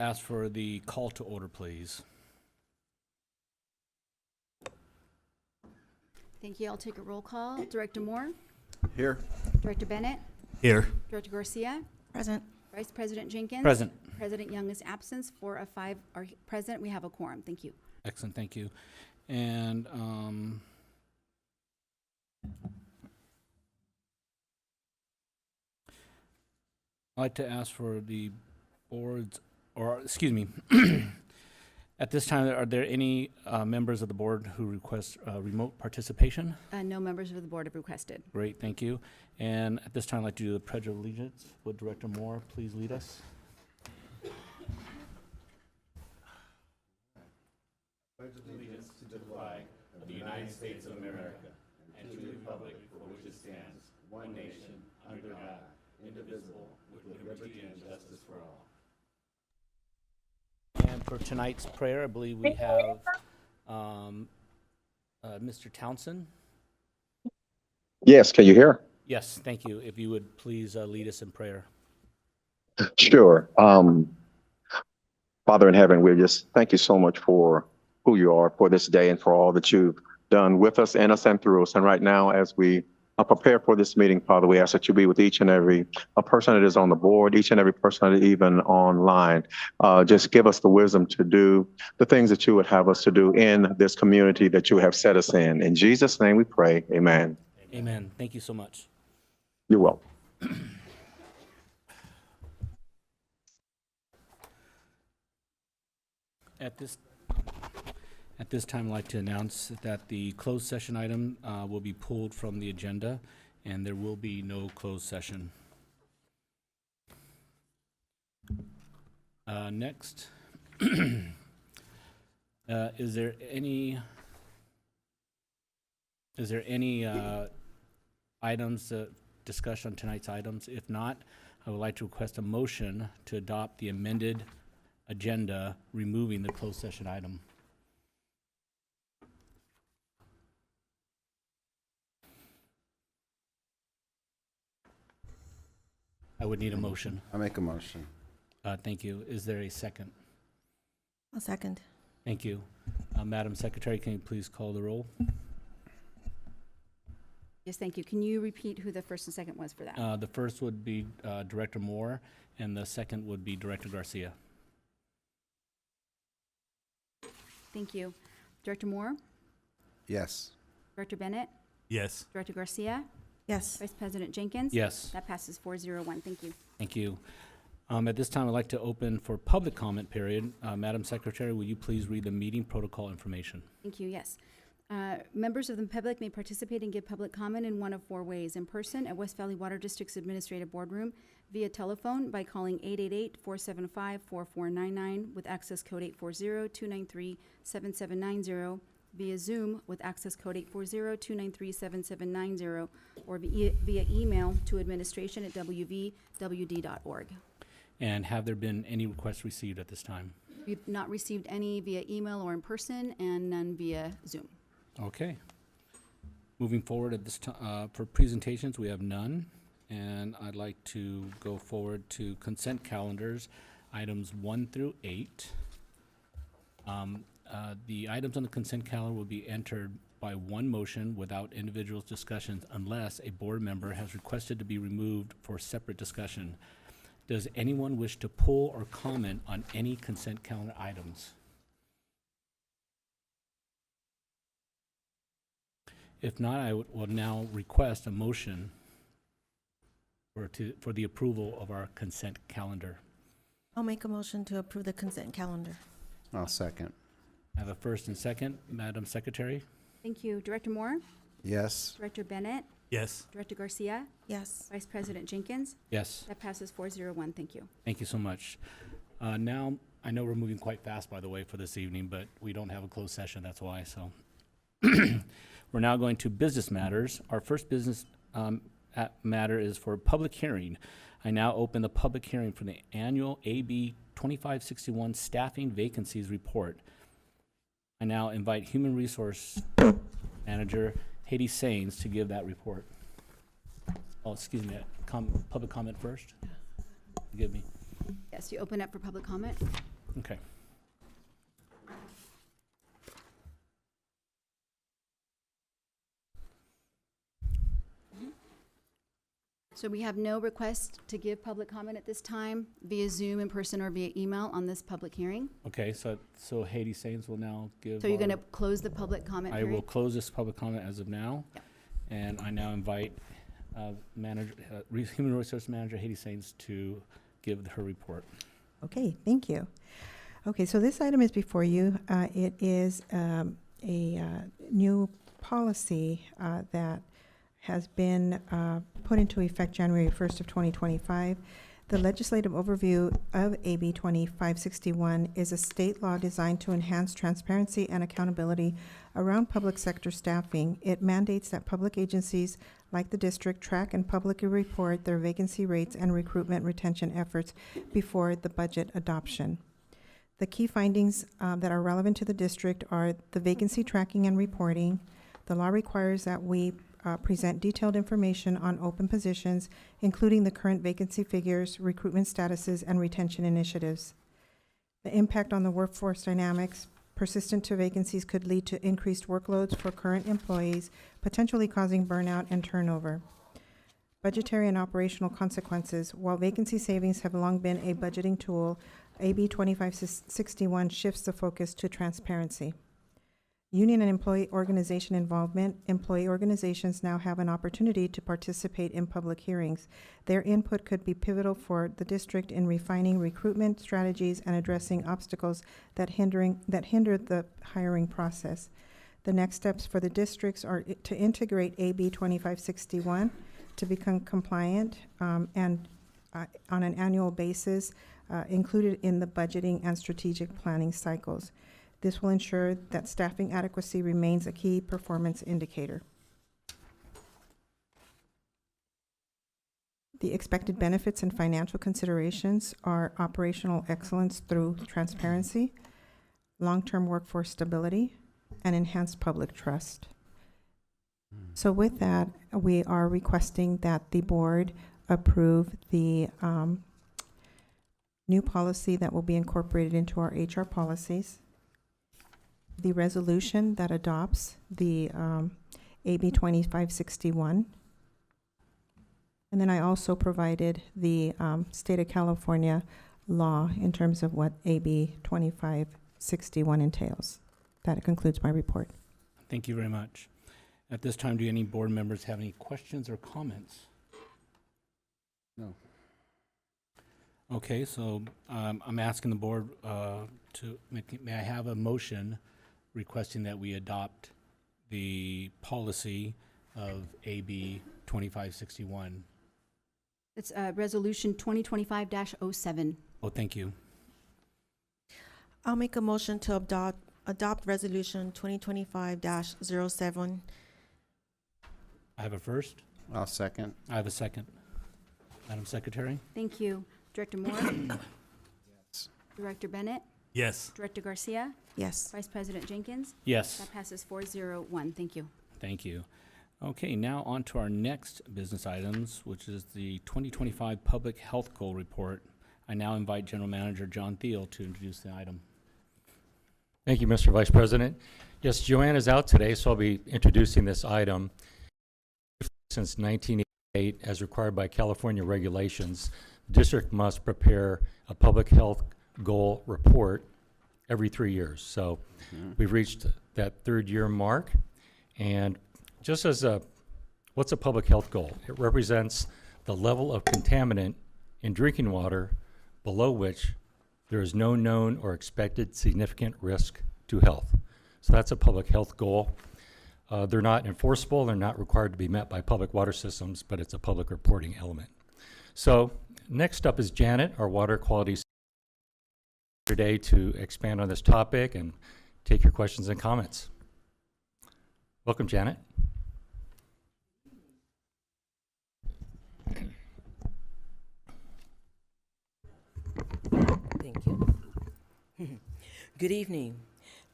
ask for the call to order, please. Thank you. I'll take a roll call. Director Moore, Here. Director Bennett, Here. Director Garcia, Present. Vice President Jenkins. Present. President Young is absent. 4 of 5 are present. We have a quorum. Thank you. Excellent, thank you. And I'd like to ask for the boards, or excuse me, at this time, are there any members of the board who request remote participation? No members of the board have requested. Great, thank you. And at this time, I'd like to do the Pledge of Allegiance. Would Director Moore please lead us? Allegiance to the flag of the United States of America and to the republic for which it stands, one nation, under God, indivisible, with liberty and justice for all. And for tonight's prayer, I believe we have Mr. Townsend. Yes, can you hear? Yes, thank you. If you would please lead us in prayer. Sure. Father in heaven, we just thank you so much for who you are, for this day, and for all that you've done with us, in us, and through us. And right now, as we prepare for this meeting, Father, we ask that you be with each and every person that is on the board, each and every person that even online. Just give us the wisdom to do the things that you would have us to do in this community that you have set us in. In Jesus' name we pray, amen. Amen. Thank you so much. You're welcome. At this time, I'd like to announce that the closed session item will be pulled from the agenda, and there will be no closed session. Next, is there any items discussed on tonight's items? If not, I would like to request a motion to adopt the amended agenda, removing the closed session item. I would need a motion. I make a motion. Thank you. Is there a second? A second. Thank you. Madam Secretary, can you please call the roll? Yes, thank you. Can you repeat who the first and second was for that? The first would be Director Moore, and the second would be Director Garcia. Thank you. Director Moore, Yes. Director Bennett, Yes. Director Garcia, Yes. Vice President Jenkins. Yes, That passes 401. Thank you. thank you. At this time, I'd like to open for public comment period. Madam Secretary, will you please read the meeting protocol information? Thank you, yes. Members of the public may participate and give public comment in one of 4 ways: in person at West Valley Water District's Administrative Boardroom, via telephone by calling 888-475-4499 with access code 840-293-7790, via Zoom with access code 840-293-7790, or via email to administration@wvwd.org. And have there been any requests received at this time? We've not received any via email or in person, and none via Zoom. Okay. Moving forward at this time, for presentations, we have none. And I'd like to go forward to consent calendars, items 1 through 8. The items on the consent calendar will be entered by one motion without individual discussions unless a board member has requested to be removed for separate discussion. Does anyone wish to pull or comment on any consent calendar items? If not, I will now request a motion for the approval of our consent calendar. I'll make a motion to approve the consent calendar. I'll second. I have a first and second. Madam Secretary? Thank you. Director Moore, Yes. Director Bennett, Yes. Director Garcia, Yes. Vice President Jenkins. Yes. That passes 401. Thank you. Thank you so much. Now, I know we're moving quite fast, by the way, for this evening, but we don't have a closed session, that's why, so. We're now going to business matters. Our first business matter is for public hearing. I now open the public hearing for the annual AB 2561 Staffing Vacancies Report. I now invite Human Resource Manager Haiti Sains to give that report. Oh, excuse me, public comment first? Forgive me. Yes, you open up for public comment. Okay. So we have no request to give public comment at this time via Zoom, in person, or via email on this public hearing. Okay, so Haiti Sains will now give. So you're going to our- close the public comment I will period? close this public comment as of now. Yep. And I now invite Human Resource Manager Haiti Sains to give her report. Okay, thank you. Okay, so this item is before you. It is a new policy that has been put into effect January 1st of 2025. The legislative overview of AB 2561 is a state law designed to enhance transparency and accountability around public sector staffing. It mandates that public agencies like the district track and publicly report their vacancy rates and recruitment retention efforts before the budget adoption. The key findings that are relevant to the district are the vacancy tracking and reporting. The law requires that we present detailed information on open positions, including the current vacancy figures, recruitment statuses, and retention initiatives. The impact on the workforce dynamics. Persistent to vacancies could lead to increased workloads for current employees, potentially causing burnout and turnover. Budgetary and operational consequences. While vacancy savings have long been a budgeting tool, AB 2561 shifts the focus to transparency. Union and employee organization involvement. Employee organizations now have an opportunity to participate in public hearings. Their input could be pivotal for the district in refining recruitment strategies and addressing obstacles that hinder the hiring process. The next steps for the districts are to integrate AB 2561 to become compliant and on an annual basis, included in the budgeting and strategic planning cycles. This will ensure that staffing adequacy remains a key performance indicator. The expected benefits and financial considerations are operational excellence through transparency, long-term workforce stability, and enhanced public trust. So with that, we are requesting that the board approve the new policy that will be incorporated into our HR policies, the resolution that adopts the AB 2561. And then I also provided the state of California law in terms of what AB 2561 entails. That concludes my report. Thank you very much. At this time, do any board members have any questions or comments? No. Okay, so I'm asking the board may I have a motion requesting that we adopt the policy of AB 2561? It's Resolution 2025-07. Oh, thank you. I'll make a motion to adopt Resolution 2025-07. I have a first. I'll second. I have a second. Madam Secretary? Thank you. Director Moore? Yes. Director Bennett? Yes. Director Garcia? Yes. Vice President Jenkins? Yes. That passes 401. Thank you. Thank you. Okay, now on to our next business items, which is the 2025 Public Health Goal Report. I now invite General Manager John Thiel to introduce the item. Thank you, Mr. Vice President. Yes, Joanne is out today, so I'll be introducing this item. Since 1988, as required by California regulations, the district must prepare a public health goal report every 3 years. So we've reached that third year mark. And just as what's a public health goal? It represents the level of contaminant in drinking water below which there is no known or expected significant risk to health. So that's a public health goal. They're not enforceable, they're not required to be met by public water systems, but it's a public reporting element. So next up is Janet, our water quality today, to expand on this topic and take your questions and comments. Welcome, Janet. Thank you. Good evening.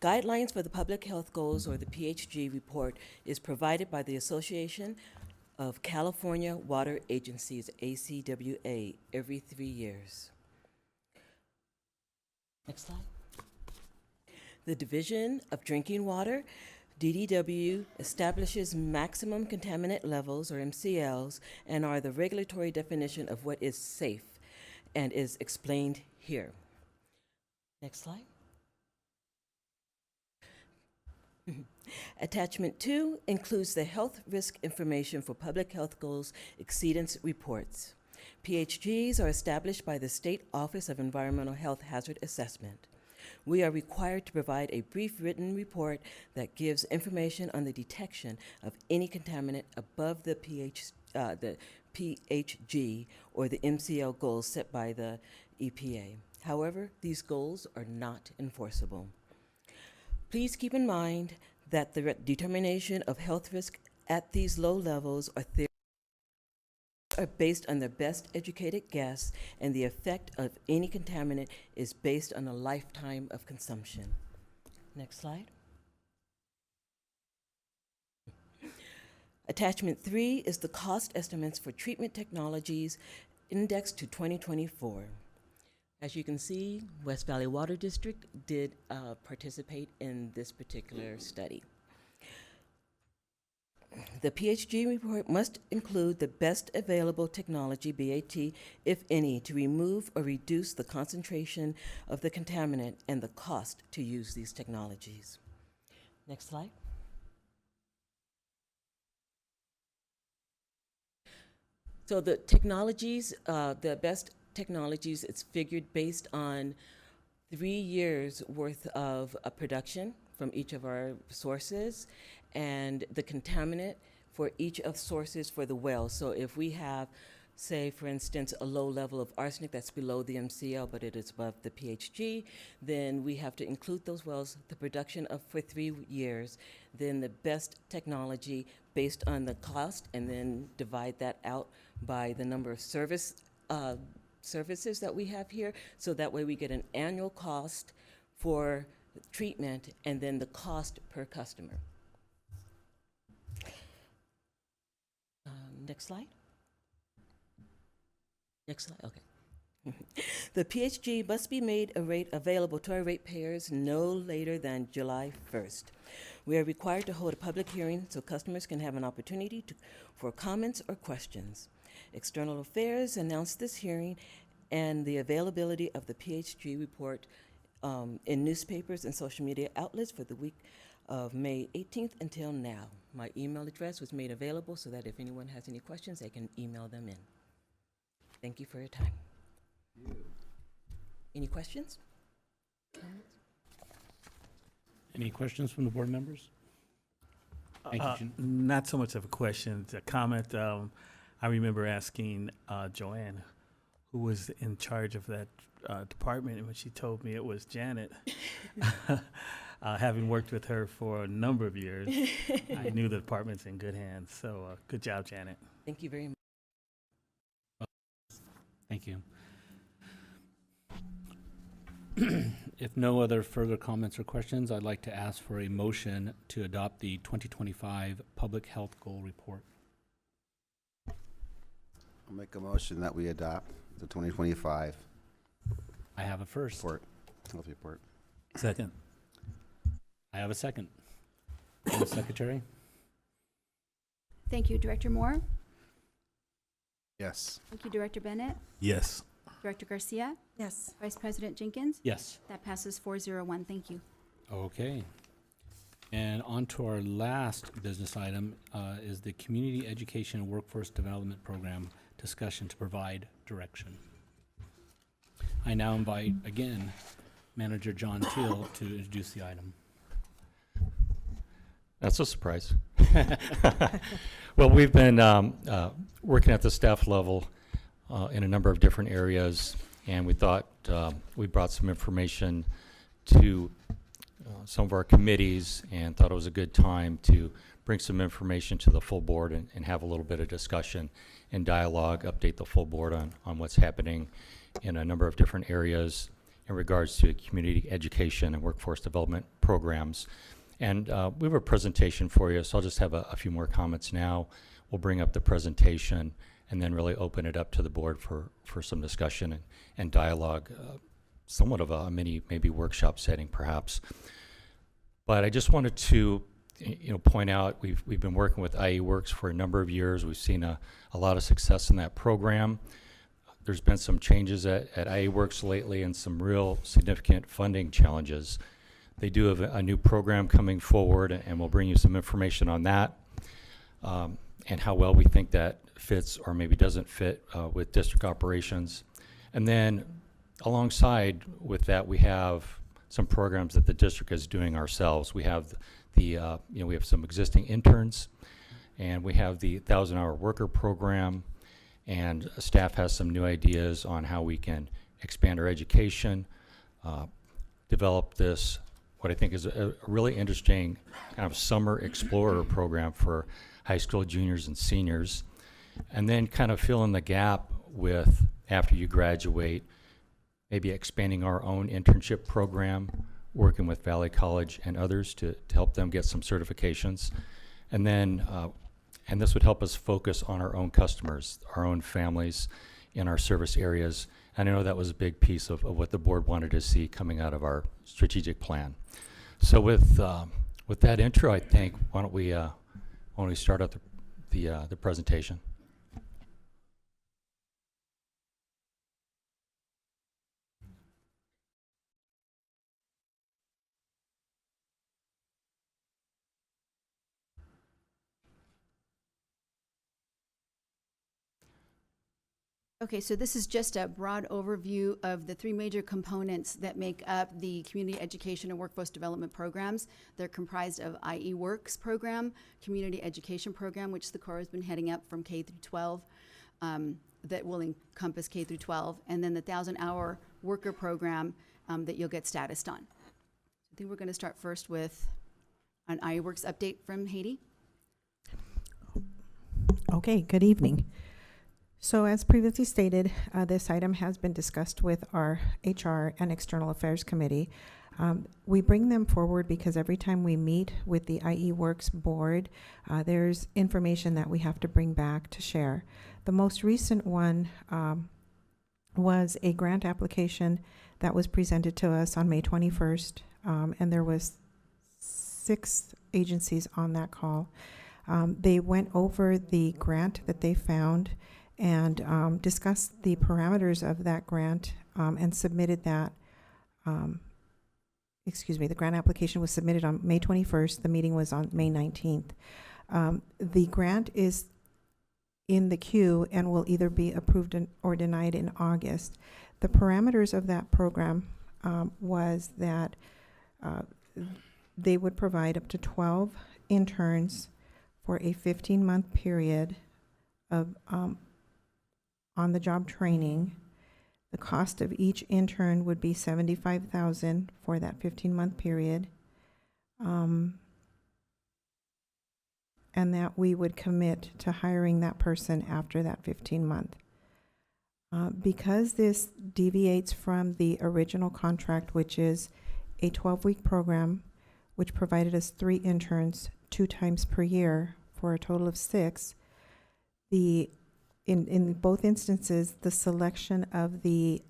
Guidelines for the Public Health Goals, or the PHG report, is provided by the Association of California Water Agencies, ACWA, every 3 years. Next slide. The Division of Drinking Water, DDW, establishes maximum contaminant levels, or MCLs, and are the regulatory definition of what is safe and is explained here. Next slide. Attachment 2 includes the health risk information for public health goals exceedance reports. PHGs are established by the State Office of Environmental Health Hazard Assessment. We are required to provide a brief written report that gives information on the detection of any contaminant above the PHG or the MCL goals set by the EPA. However, these goals are not enforceable. Please keep in mind that the determination of health risk at these low levels are based on their best educated guess, and the effect of any contaminant is based on a lifetime of consumption. Next slide. Attachment 3 is the cost estimates for treatment technologies indexed to 2024. As you can see, West Valley Water District did participate in this particular study. The PHG report must include the best available technology, BAT, if any, to remove or reduce the concentration of the contaminant and the cost to use these technologies. Next slide. So the technologies, the best technologies, it's figured based on 3 years worth of production from each of our sources, and the contaminant for each of sources for the well. So if we have, say, for instance, a low level of arsenic that's below the MCL, but it is above the PHG, then we have to include those wells, the production of for 3 years, then the best technology based on the cost, and then divide that out by the number of services that we have here. So that way we get an annual cost for treatment and then the cost per customer. Next slide. Next slide, okay. The PHG must be made available to our ratepayers no later than July 1st. We are required to hold a public hearing so customers can have an opportunity for comments or questions. External Affairs announced this hearing and the availability of the PHG report in newspapers and social media outlets for the week of May 18th until now. My email address was made available so that if anyone has any questions, they can email them in. Thank you for your time. Any questions? Comments? Any questions from the board members? Thank you, Jan- Not so much of a question, it's a comment. I remember asking Joanne, who was in charge of that department, and when she told me it was Janet, having worked with her for a number of years, I knew the department's in good hands. So good job, Janet. Thank you very much. Thank you. If no other further comments or questions, I'd like to ask for a motion to adopt the 2025 Public Health Goal Report. I'll make a motion that we adopt the 2025 I have a first. report, health report. Second. I have a second. Madam Secretary? Thank you, Director Moore. Yes. Thank you, Director Bennett. Yes. Director Garcia. Yes. Vice President Jenkins. Yes. That passes 401. Thank you. Okay. And on to our last business item is the Community Education and Workforce Development Program discussion to provide direction. I now invite, again, Manager John Teal to introduce the item. That's a surprise. Well, we've been working at the staff level in a number of different areas, and we thought we brought some information to some of our committees and thought it was a good time to bring some information to the full board and have a little bit of discussion and dialogue, update the full board on what's happening in a number of different areas in regards to community education and workforce development programs. And we have a presentation for you, so I'll just have a few more comments now. We'll bring up the presentation and then really open it up to the board for some discussion and dialogue somewhat of a mini, maybe workshop setting perhaps. But I just wanted to, point out, we've been working with IE Works for a number of years. We've seen a lot of success in that program. There's been some changes at IE Works lately and some real significant funding challenges. They do have a new program coming forward, and we'll bring you some information on that, and how well we think that fits or maybe doesn't fit with district operations. And then alongside with that, we have some programs that the district is doing ourselves. We have we have some existing interns, and we have the 1,000-hour worker program, and staff has some new ideas on how we can expand our education, develop this, what I think is a really interesting kind of summer explorer program for high school juniors and seniors, and then kind of fill in the gap with, after you graduate, maybe expanding our own internship program, working with Valley College and others to help them get some certifications. And then, and this would help us focus on our own customers, our own families in our service areas. And I know that was a big piece of what the board wanted to see coming out of our strategic plan. So with that intro, I think, why don't we start out the presentation. Okay, so this is just a broad overview of the three major components that make up the Community Education and Workforce Development Programs. They're comprised of IE Works program, Community Education program, which the Corps has been heading up from K through 12, that will encompass K through 12, and then the 1,000-hour worker program that you'll get statused on. I think we're going to start first with an IE Works update from Haiti. Okay, good evening. So as previously stated, this item has been discussed with our HR and External Affairs Committee. We bring them forward because every time we meet with the IE Works board, there's information that we have to bring back to share. The most recent one was a grant application that was presented to us on May 21st, and there was 6 agencies on that call. They went over the grant that they found and discussed the parameters of that grant and submitted that. The grant application was submitted on May 21st. The meeting was on May 19th. The grant is in the queue and will either be approved or denied in August. The parameters of that program was that they would provide up to 12 interns for a 15-month period of on-the-job training. The cost of each intern would be $75,000 for that 15-month period, and that we would commit to hiring that person after that 15-month. Because this deviates from the original contract, which is a 12-week program, which provided us 3 interns 2 times per year for a total of 6, in both instances, the selection of the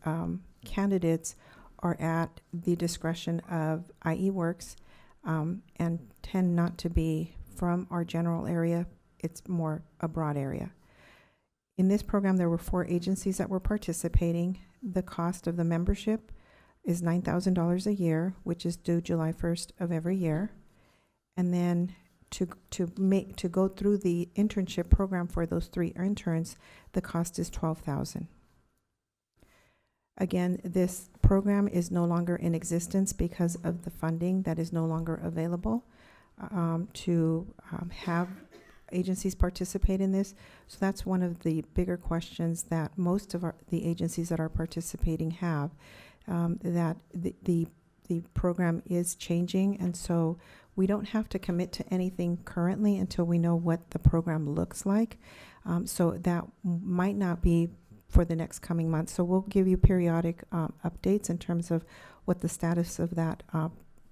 candidates are at the discretion of IE Works and tend not to be from our general area. It's more a broad area. In this program, there were 4 agencies that were participating. The cost of the membership is $9,000 a year, which is due July 1st of every year. And then to go through the internship program for those 3 interns, the cost is $12,000. Again, this program is no longer in existence because of the funding that is no longer available to have agencies participate in this. So that's one of the bigger questions that most of the agencies that are participating have, that the program is changing, and so we don't have to commit to anything currently until we know what the program looks like. So that might not be for the next coming months. So we'll give you periodic updates in terms of what the status of that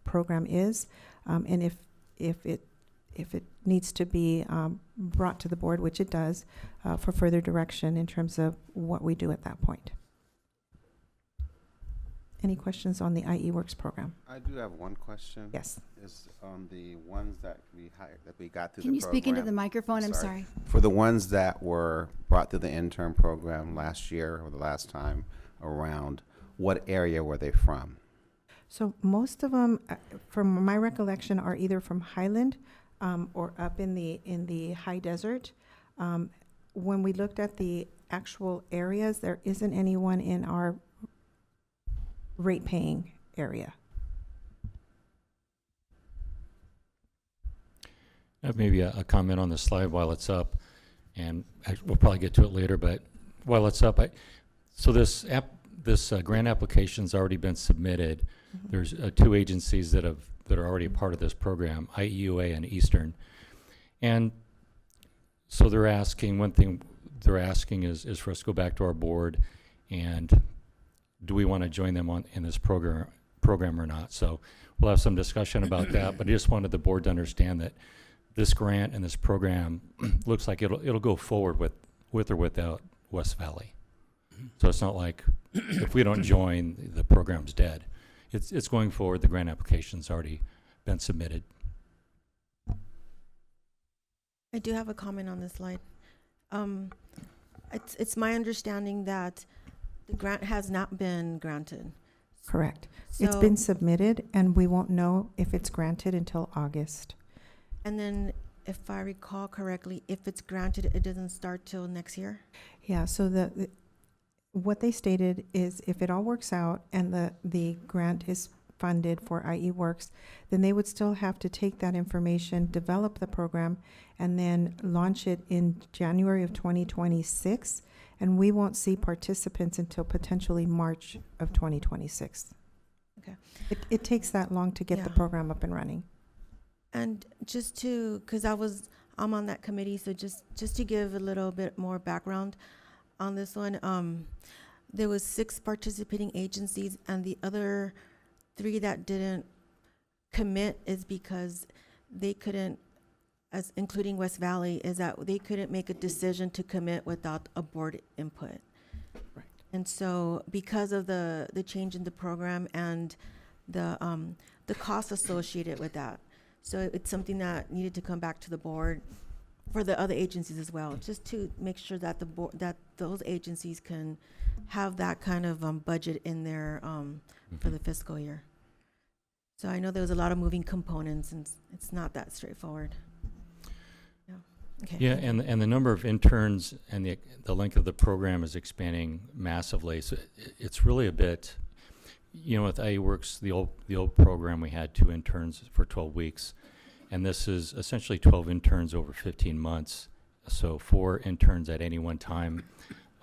program is, and if it needs to be brought to the board, which it does, for further direction in terms of what we do at that point. any questions on the IE Works program? I do have one question. Yes. Is on the ones that we hired, that we got through the Can you speak into the program. microphone? I'm sorry. For the ones that were brought through the intern program last year or the last time around, what area were they from? So most of them, from my recollection, are either from Highland or up in the high desert. When we looked at the actual areas, there isn't anyone in our rate-paying area. Maybe a comment on the slide while it's up, and we'll probably get to it later, but while it's up, so this grant application's already been submitted. There's 2 agencies that are already a part of this program, IEUA and Eastern. And so they're asking, one thing they're asking is for us to go back to our board and do we want to join them in this program or not? So we'll have some discussion about that, but I just wanted the board to understand that this grant and this program looks like it'll go forward with or without West Valley. So it's not like if we don't join, the program's dead. It's going forward. The grant application's already been submitted. I do have a comment on this slide. It's my understanding that the grant has not been granted. Correct. It's So- been submitted, and we won't know if it's granted until August. And then, if I recall correctly, if it's granted, it doesn't start till next year? Yeah, so what they stated is if it all works out and the grant is funded for IE Works, then they would still have to take that information, develop the program, and then launch it in January of 2026. And we won't see participants until potentially March of 2026. Okay. It takes that long to get the Yeah. program up and running. And just to, because I'm on that committee, so just to give a little bit more background on this one, there was 6 participating agencies, and the other 3 that didn't commit is because they couldn't, as including West Valley, is that they couldn't make a decision to commit without a board input. Right. And so because of the change in the program and the cost associated with that, so it's something that needed to come back to the board for the other agencies as well, just to make sure that the board, that those agencies can have that kind of budget in there for the fiscal year. So I know there was a lot of moving components, and it's not that straightforward. Yeah. Okay. Yeah, and the number of interns and the length of the program is expanding massively. So it's really a bit, with IE Works, the old program, we had 2 interns for 12 weeks. And this is essentially 12 interns over 15 months. So 4 interns at any one time,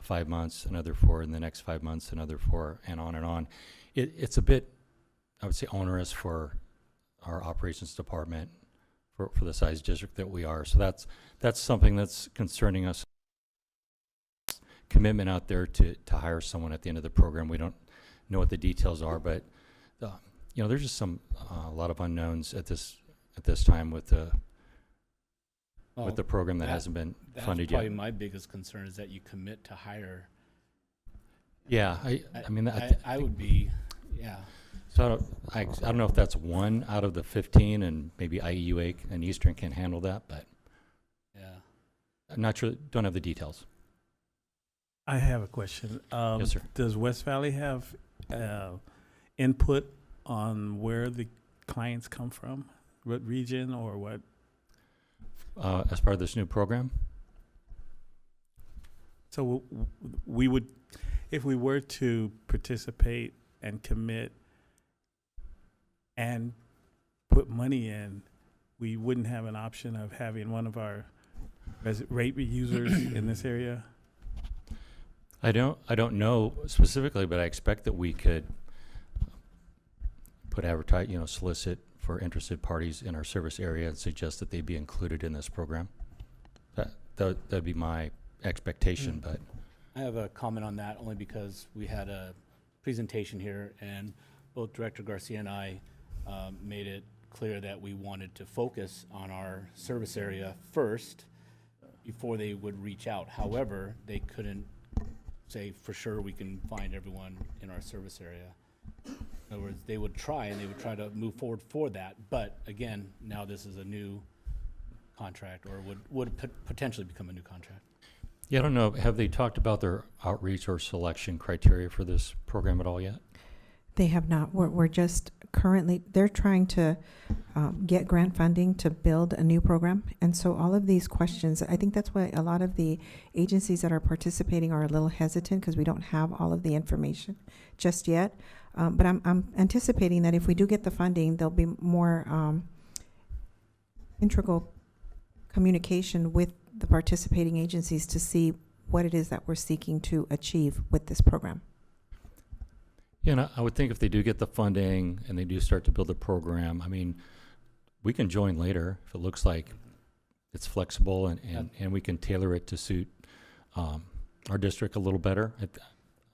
5 months, another 4 in the next 5 months, another 4, and on and on. It's a bit, I would say, onerous for our operations department for the size district that we are. So that's something that's concerning us. Commitment out there to hire someone at the end of the program. We don't know what the details are, but there's just a lot of unknowns at this time with the program that hasn't been funded That's probably yet. my biggest concern is that you commit to hire. Yeah, I would be, yeah. so I don't know if that's 1 out of the 15, and maybe IEUA and Eastern can handle that, but Yeah. I'm not sure. Don't have the details. I have a question. Yes, sir. Does West Valley have input on where the clients come from? What region or what? As part of this new program, So we would, if we were to participate and commit and put money in, we wouldn't have an option of having one of our rate users in this area? I don't know specifically, but I expect that we could put solicit for interested parties in our service area and suggest that they be included in this program. That'd be my expectation, but I have a comment on that only because we had a presentation here and both Director Garcia and I made it clear that we wanted to focus on our service area first before they would reach out. However, they couldn't say for sure we can find everyone in our service area. In other words, they would try and they would try to move forward for that, but again, now this is a new contract, or would potentially become a new contract. Yeah, I don't know, have they talked about their outreach or selection criteria for this program at all yet? They have not. We're just currently, they're trying to get grant funding to build a new program. And so all of these questions, I think that's why a lot of the agencies that are participating are a little hesitant, because we don't have all of the information just yet. But I'm anticipating that if we do get the funding, there'll be more integral communication with the participating agencies to see what it is that we're seeking to achieve with this program. Yeah, and I would think if they do get the funding and they do start to build a program, I mean, we can join later if it looks like it's flexible and we can tailor it to suit our district a little better.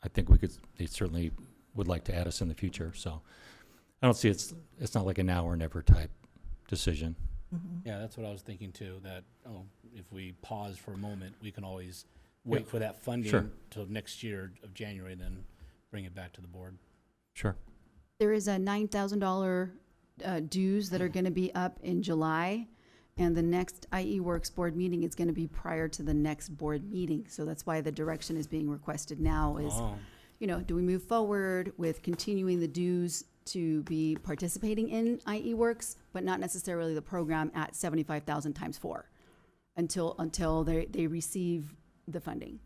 I think they certainly would like to add us in the future. So I don't see it's not like a now or never type decision. Yeah, that's what I was thinking too, that, if we pause for a moment, we can always wait for that funding Sure. till next year of January, then bring it back to the board. Sure. There is a $9,000 dues that are going to be up in July, and the next IE Works board meeting is going to be prior to the next board meeting. So that's why the direction is being requested now is, do we move forward with continuing the dues to be participating in IE Works, but not necessarily the program at 75,000 times 4 until they receive the funding.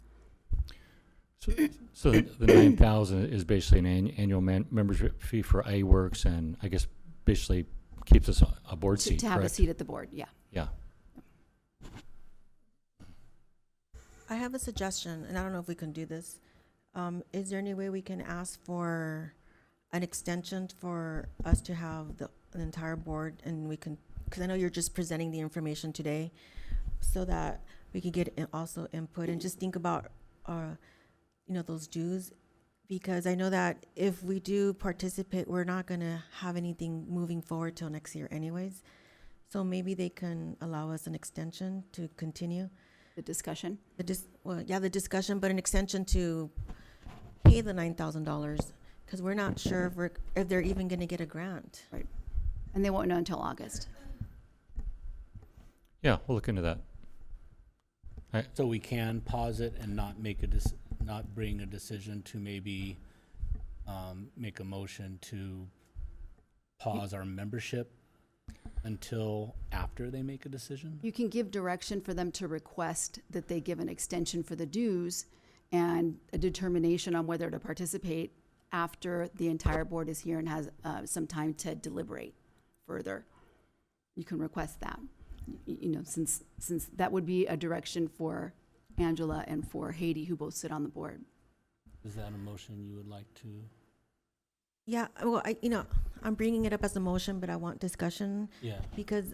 So the 9,000 is basically an annual membership fee for A-Works, and I guess basically keeps us a board seat, To have a correct? seat at the board, yeah. Yeah. I have a suggestion, and I don't know if we can do this. Is there any way we can ask for an extension for us to have an entire board, and we can, because I know you're just presenting the information today, so that we can get also input and just think about, those dues, because I know that if we do participate, we're not gonna have anything moving forward till next year anyways. So maybe they can allow us an extension to continue. The discussion. The discussion, but an extension to pay the $9,000, because we're not sure if they're even going to get a grant. Right. And they won't know until August. Yeah, we'll look into that. So we can pause it and not make not bring a decision to maybe make a motion to pause our membership until after they make a decision? You can give direction for them to request that they give an extension for the dues and a determination on whether to participate after the entire board is here and has some time to deliberate further. You can request that, since that would be a direction for Angela and for Haiti, who both sit on the board. Is that a motion you would like to? Yeah, well, I'm bringing it up as a motion, but I want discussion. Yeah. Because,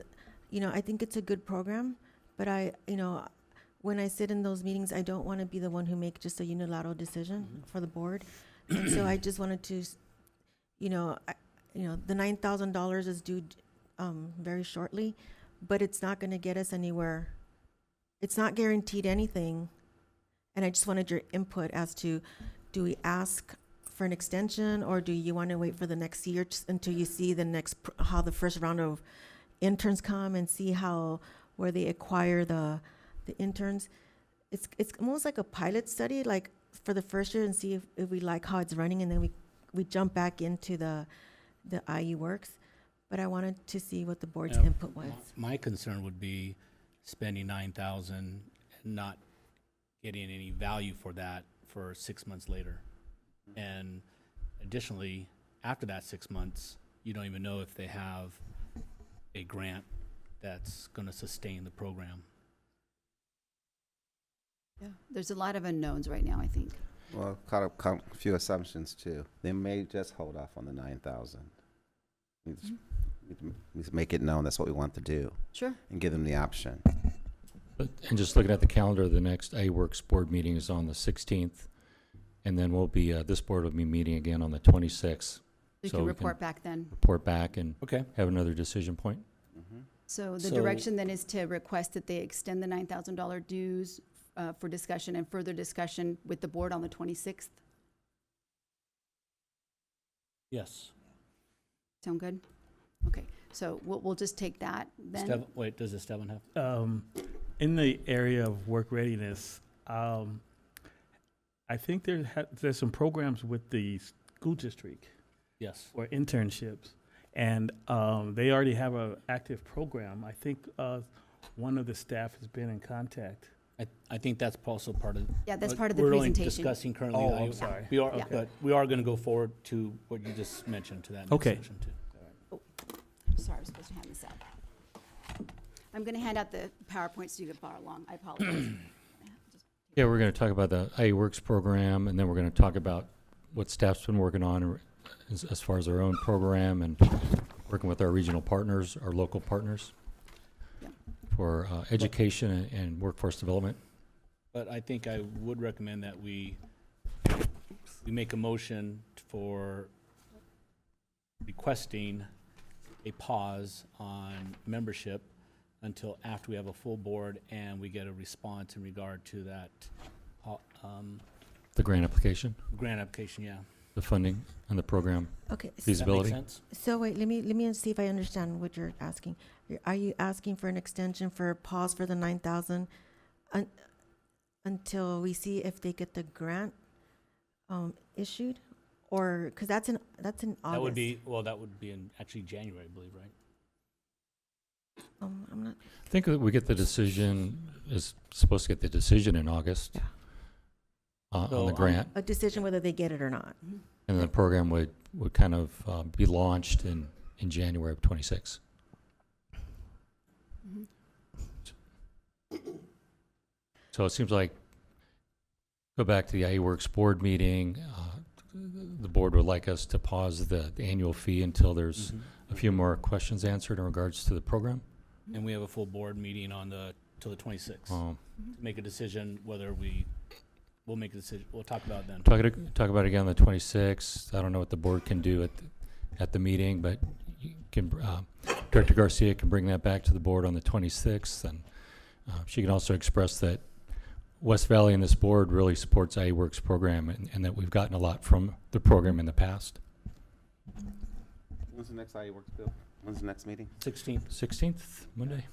I think it's a good program, but when I sit in those meetings, I don't want to be the one who make just a unilateral decision for the board. And so I just wanted to, the $9,000 is due very shortly, but it's not going to get us anywhere. It's not guaranteed anything. And I just wanted your input as to, do we ask for an extension, or do you want to wait for the next year until you see how the first round of interns come and see where they acquire the interns? It's almost like a pilot study, like for the first year, and see if we like how it's running, and then we jump back into the IE Works. But I wanted to see what the board's input was. My concern would be spending $9,000 and not getting any value for that for 6 months later. And additionally, after that 6 months, you don't even know if they have a grant that's going to sustain the program. Yeah. There's a lot of unknowns right now, I think. Well, a few assumptions too. They may just hold off on the 9,000. We just make it known that's what we want to do Sure. and give them the option. And just looking at the calendar, the next A-Works board meeting is on the 16th. And then this board will be meeting again on the 26th. You So can we report back then. Report back and Okay. have another decision point. So the So- direction then is to request that they extend the $9,000 dues for discussion and further discussion with the board on the 26th. Yes. Sound good? Okay, so we'll just take that then. Wait, does Esteban have? In the area of work readiness, I think there's some programs with the school district Yes. for internships, and they already have an active program. I think one of the staff has been in contact. I think that's also part of. Yeah, that's part of the We're only presentation. discussing currently. Oh, I'm sorry. We are, Yeah. but we are going to go forward to what you just mentioned, to that next Okay. section too. Sorry, I was supposed to hand this out. I'm going to hand out the PowerPoint so you can follow along. I apologize. Yeah, we're going to talk about the IE Works program, and then we're going to talk about what staff's been working on as far as our own program and working with our regional partners, our local partners Yeah. for education and workforce development. But I think I would recommend that we make a motion for requesting a pause on membership until after we have a full board and we get a response in regard to that The grant application, grant application, yeah. the funding, and the program Okay, Does that make feasibility. sense? so wait, let me see if I understand what you're asking. Are you asking for an extension for a pause for the 9,000 until we see if they get the grant issued? Or, because that's in August. That would be, well, that would be in actually January, I believe, right? I'm not, I think that we get the decision, is supposed to get the decision in August Yeah. So, on the grant, a decision whether they get it or not. and the program would kind of be launched in January of '26. So it seems like, go back to the IE Works board meeting, the board would like us to pause the annual fee until there's a few more questions answered in regards to the program. And we have a full board meeting till the 26th. Um, To make a decision whether we'll make a decision, we'll talk about it then. Talk about it again on the 26th. I don't know what the board can do at the meeting, but you can, Director Garcia can bring that back to the board on the 26th, and she can also express that West Valley and this board really supports IE Works program, and that we've gotten a lot from the program in the past. When's the next IE Works bill? When's the next meeting? 16th. 16th, Monday?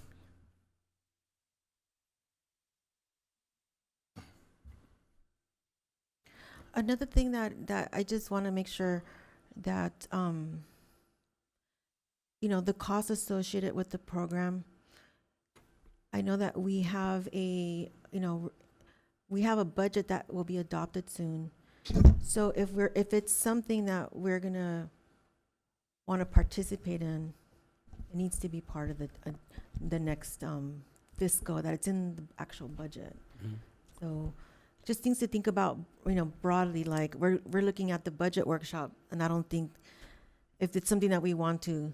Another thing that I just want to make sure that, the costs associated with the program, I know that we have we have a budget that will be adopted soon. So if it's something that we're gonna want to participate in, it needs to be part of the next fiscal, that it's in the actual budget. So just things to think about, broadly, like we're looking at the budget workshop, and I don't think if it's something that we want to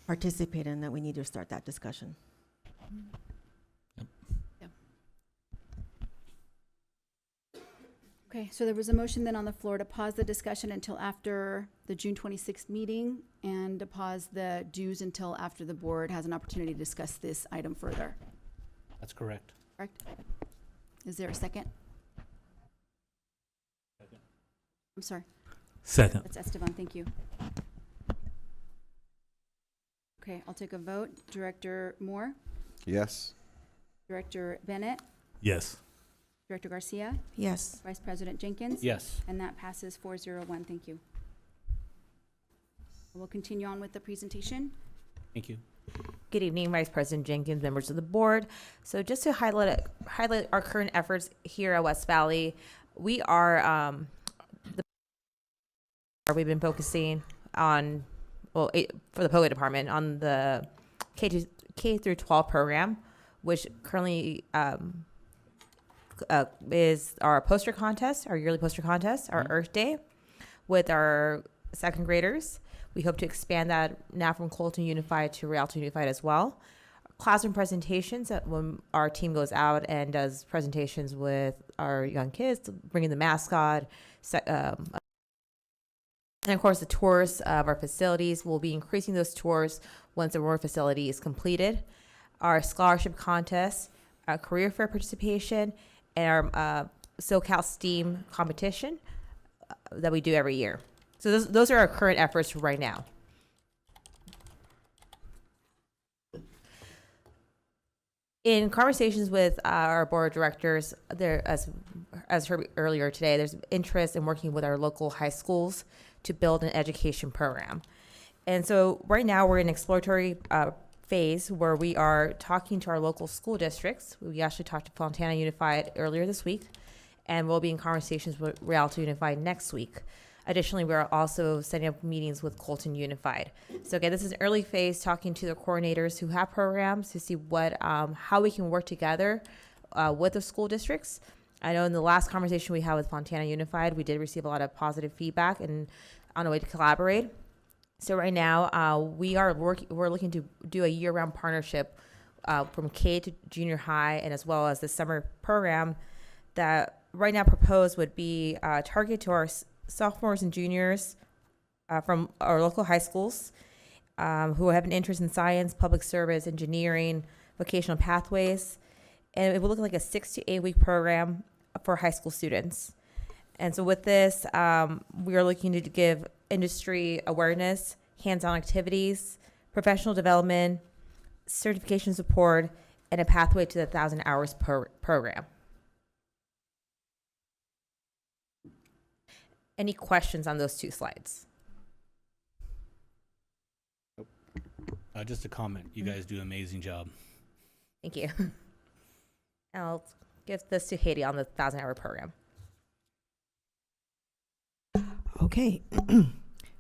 participate in, that we need to start that discussion. Okay, so there was a motion then on the floor to pause the discussion until after the June 26th meeting and to pause the dues until after the board has an opportunity to discuss this item further. That's correct. Correct? Is there a second? I'm sorry, Second. that's Esteban, thank you. Okay, I'll take a vote. Director Moore, Yes. Director Bennett, Yes. Director Garcia, Yes. Vice President Jenkins? Yes. And that passes 401, thank you. We'll continue on with the presentation. Thank you. Good evening, Vice President Jenkins, members of the board. So just to highlight our current efforts here at West Valley, we are we've been focusing on, for the POGA department, on the K through 12 program, which currently is our poster contest, our yearly poster contest, our Earth Day, with our second graders. We hope to expand that now from Colton Unified to Rialto Unified as well. Classroom presentations, when our team goes out and does presentations with our young kids, bringing the mascot, and of course the tours of our facilities. We'll be increasing those tours once the Aurora facility is completed. Our scholarship contest, our career fair participation, and our SoCal STEAM competition that we do every year. So those are our current efforts right now. In conversations with our board of directors, there, as heard earlier today, there's interest in working with our local high schools to build an education program. And so right now we're in exploratory phase where we are talking to our local school districts. We actually talked to Fontana Unified earlier this week, and we'll be in conversations with Rialto Unified next week. Additionally, we're also setting up meetings with Colton Unified. So again, this is an early phase, talking to the coordinators who have programs to see what, how we can work together with the school districts. I know in the last conversation we had with Fontana Unified, we did receive a lot of positive feedback and on a way to collaborate. So right now, we're looking to do a year-round partnership from K to junior high, and as well as the summer program that right now proposed would be targeted to our sophomores and juniors from our local high schools who have an interest in science, public service, engineering, vocational pathways. And it will look like a 6 to 8 week program for high school students. And so with this, we are looking to give industry awareness, hands-on activities, professional development, certification support, and a pathway to the 1,000 hours per program. Any questions on those two slides? Just a comment. You guys do an amazing job. Thank you. I'll give this to Haiti on the 1,000 hour program. Okay.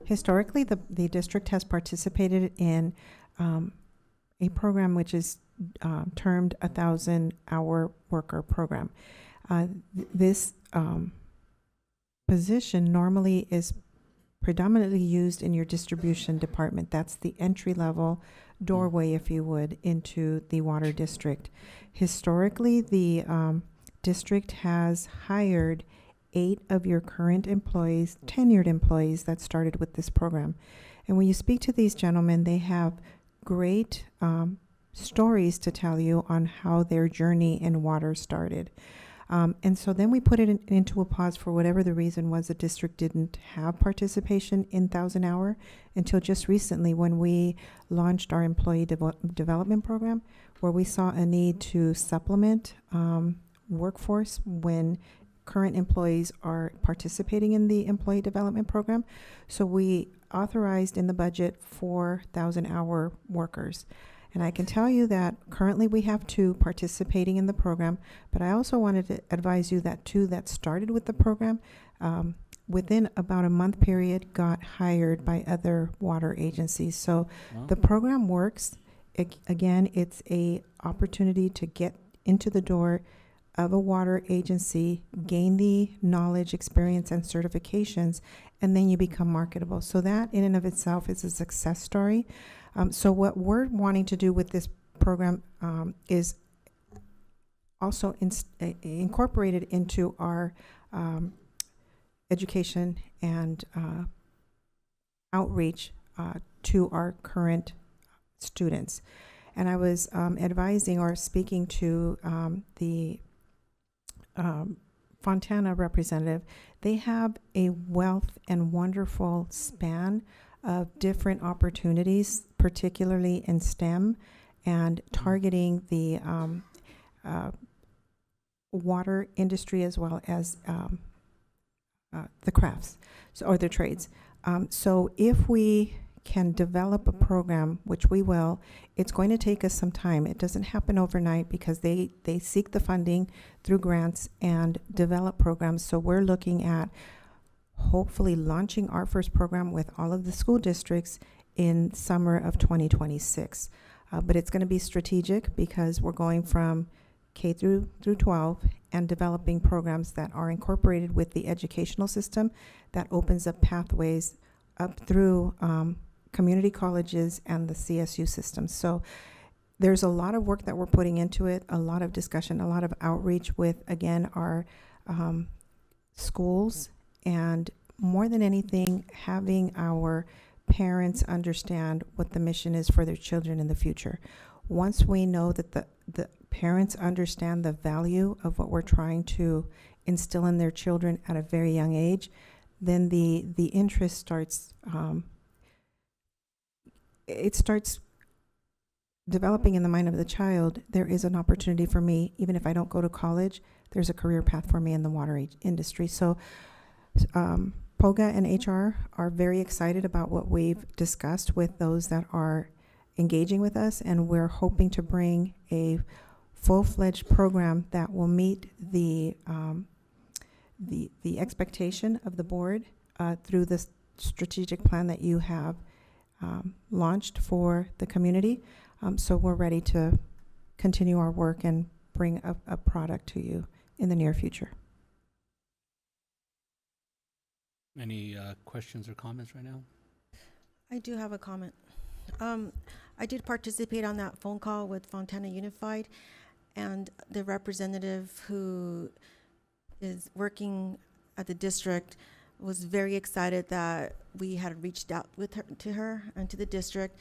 Historically, the district has participated in a program which is termed 1,000-hour worker program. This position normally is predominantly used in your distribution department. That's the entry-level doorway, if you would, into the water district. Historically, the district has hired 8 of your current employees, tenured employees that started with this program. And when you speak to these gentlemen, they have great stories to tell you on how their journey in water started. And so then we put it into a pause for whatever the reason was. The district didn't have participation in 1,000 hour until just recently when we launched our employee development program, where we saw a need to supplement workforce when current employees are participating in the employee development program. So we authorized in the budget 4,000 hour workers. And I can tell you that currently we have 2 participating in the program, but I also wanted to advise you that 2 that started with the program within about a month period got hired by other water agencies. So the program works. Again, it's a opportunity to get into the door of a water agency, gain the knowledge, experience, and certifications, and then you become marketable. So that in and of itself is a success story. So what we're wanting to do with this program is also incorporated into our education and outreach to our current students. And I was advising or speaking to the Fontana representative. They have a wealth and wonderful span of different opportunities, particularly in STEM and targeting the water industry as well as the crafts, or the trades. So if we can develop a program, which we will, it's going to take us some time. It doesn't happen overnight because they seek the funding through grants and develop programs. So we're looking at hopefully launching our first program with all of the school districts in summer of 2026. But it's going to be strategic because we're going from K through 12 and developing programs that are incorporated with the educational system that opens up pathways up through community colleges and the CSU system. So there's a lot of work that we're putting into it, a lot of discussion, a lot of outreach with, again, our schools, and more than anything, having our parents understand what the mission is for their children in the future. Once we know that the parents understand the value of what we're trying to instill in their children at a very young age, then the interest starts, it starts developing in the mind of the child. There is an opportunity for me, even if I don't go to college, there's a career path for me in the water industry. So POGA and HR are very excited about what we've discussed with those that are engaging with us, and we're hoping to bring a full-fledged program that will meet the expectation of the board through the strategic plan that you have launched for the community. So we're ready to continue our work and bring a product to you in the near future. Any questions or comments right now? I do have a comment. I did participate on that phone call with Fontana Unified, and the representative who is working at the district was very excited that we had reached out to her and to the district,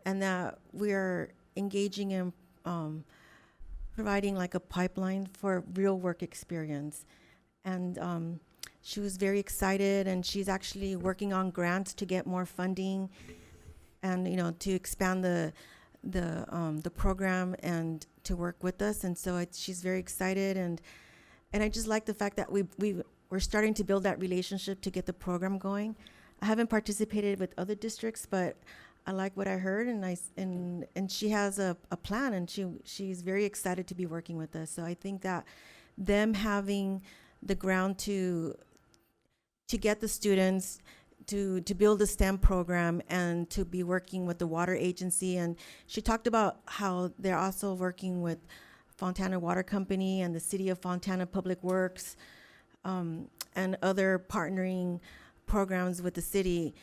and that we are engaging in providing like a pipeline for real work experience. And she was very excited, and she's actually working on grants to get more funding, and to expand the program and to work with us. And so she's very excited, and I just like the fact that we're starting to build that relationship to get the program going. I haven't participated with other districts, but I like what I heard, and she has a plan, and she's very excited to be working with us. So I think that them having the ground to get the students to build a STEM program and to be working with the water agency. And she talked about how they're also working with Fontana Water Company and the City of Fontana Public Works, and other partnering programs with the city,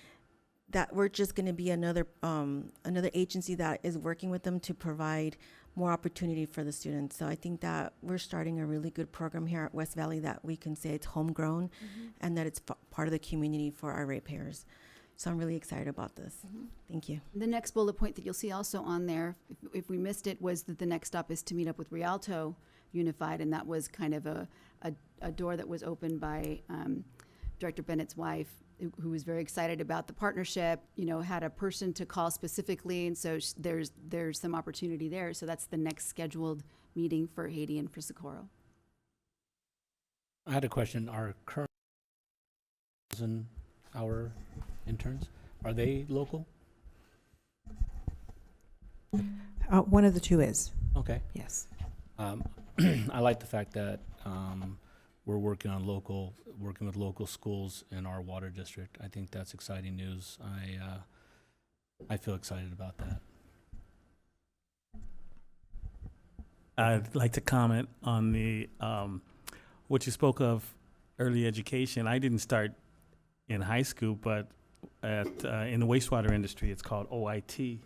that we're just going to be another agency that is working with them to provide more opportunity for the students. So I think that we're starting a really good program here at West Valley that we can say it's homegrown, and that it's part of the community for our ratepayers. So I'm really excited about this. Thank you. The next bullet point that you'll see also on there, if we missed it, was that the next stop is to meet up with Rialto Unified, and that was kind of a door that was opened by Director Bennett's wife, who was very excited about the partnership, had a person to call specifically, and so there's some opportunity there. So that's the next scheduled meeting for Haiti and for Socorro. I had a question. Our current our interns, are they local? One of the two is, Okay. yes. I like the fact that we're working with local schools in our water district. I think that's exciting news. I feel excited about that. I'd like to comment on the what you spoke of, early education. I didn't start in high school, but in the wastewater industry, it's called OIT,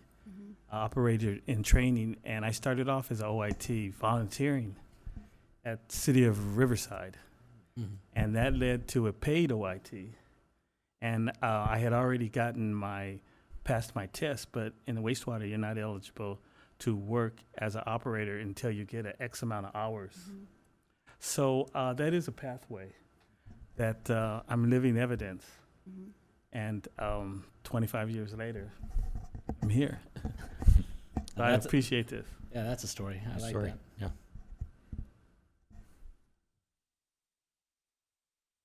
operator in training, and I started off as an OIT volunteering at City of Riverside, and that led to a paid OIT. And I had already passed my test, but in the wastewater, you're not eligible to work as an operator until you get an X amount of hours. So that is a pathway that I'm living evidence. And 25 years later, I'm here. So I appreciate this. Yeah, that's a story. I like Sorry. that. Yeah.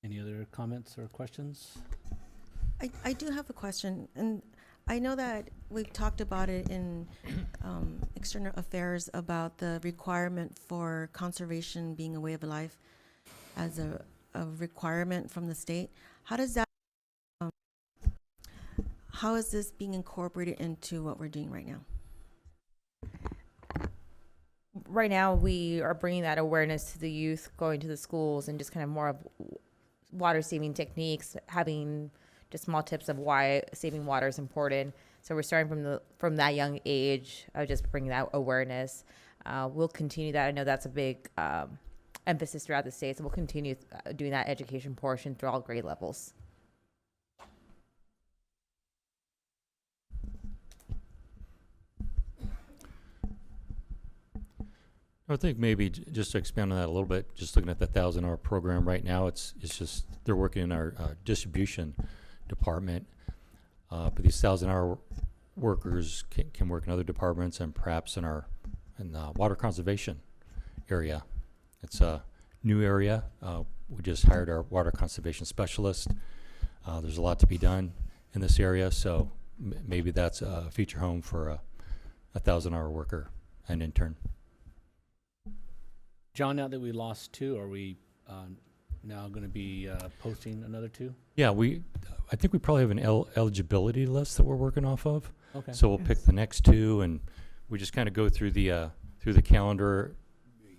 Any other comments or questions? I do have a question, and I know that we've talked about it in external affairs about the requirement for conservation being a way of life as a requirement from the state. How does that, how is this being incorporated into what we're doing right now? Right now, we are bringing that awareness to the youth, going to the schools, and just kind of more of water saving techniques, having just small tips of why saving water is important. So we're starting from that young age of just bringing that awareness. We'll continue that. I know that's a big emphasis throughout the state, so we'll continue doing that education portion through all grade levels. I think maybe just to expand on that a little bit, just looking at the 1,000-hour program right now, it's just they're working in our distribution department, but these 1,000-hour workers can work in other departments and perhaps in the water conservation area. It's a new area. We just hired our water conservation specialist. There's a lot to be done in this area, so maybe that's a future home for a 1,000-hour worker and intern. John, now that we lost 2, are we now going to be posting another 2? Yeah, I think we probably have an eligibility list that we're working off of. Okay. So we'll pick the next 2, and we just kind of go through the calendar.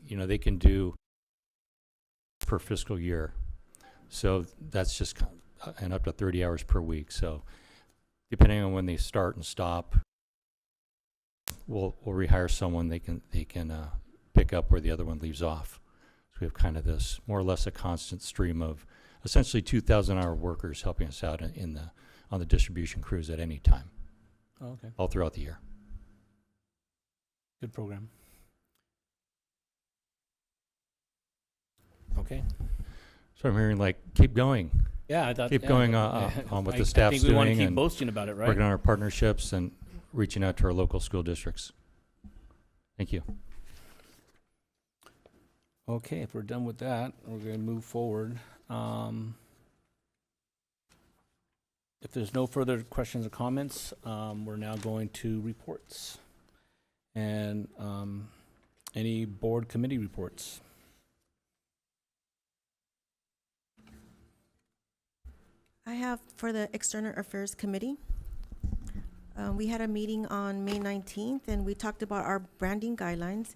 You know, they can do per fiscal year. So that's just and up to 30 hours per week. So depending on when they start and stop, we'll rehire someone they can pick up where the other one leaves off. So we have kind of this more or less a constant stream of essentially 2,000-hour workers helping us out on the distribution crews at any time, Oh, okay. all throughout the year. Good program. Okay. So I'm hearing like keep going, Yeah, I thought. keep yeah, going yeah. on what I the staff's think we want to doing keep and boasting about it, right? working on our partnerships and reaching out to our local school districts. Thank you. Okay, if we're done with that, we're going to move forward. If there's no further questions or comments, we're now going to reports. And any board committee reports? I have for the External Affairs Committee. We had a meeting on May 19th, and we talked about our branding guidelines.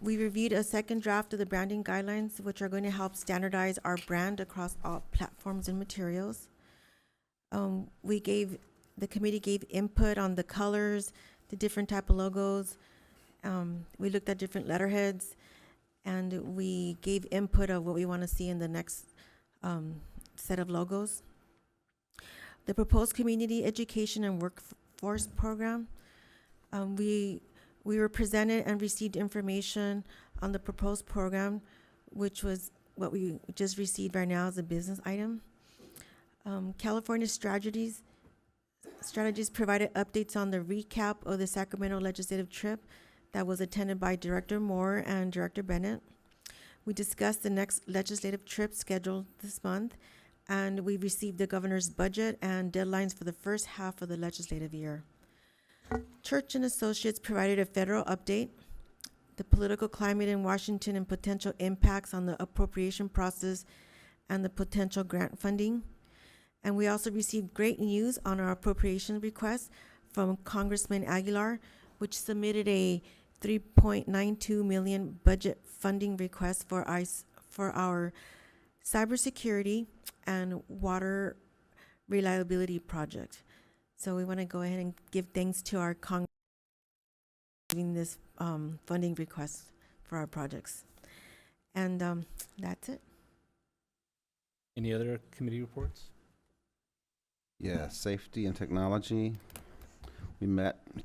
We reviewed a second draft of the branding guidelines, which are going to help standardize our brand across all platforms and materials. The committee gave input on the colors, the different type of logos. We looked at different letterheads, and we gave input of what we want to see in the next set of logos. The proposed community education and workforce program, we were presented and received information on the proposed program, which was what we just received right now as a business item. California Strategies provided updates on the recap of the Sacramento legislative trip that was attended by Director Moore and Director Bennett. We discussed the next legislative trip scheduled this month, and we received the governor's budget and deadlines for the first half of the legislative year. Church and Associates provided a federal update, the political climate in Washington and potential impacts on the appropriation process and the potential grant funding. And we also received great news on our appropriation request from Congressman Aguilar, which submitted a $3.92 million budget funding request for our cybersecurity and water reliability project. So we want to go ahead and give thanks to our Congress for giving this funding request for our projects. And that's it. Any other committee reports? Yeah, safety and technology. We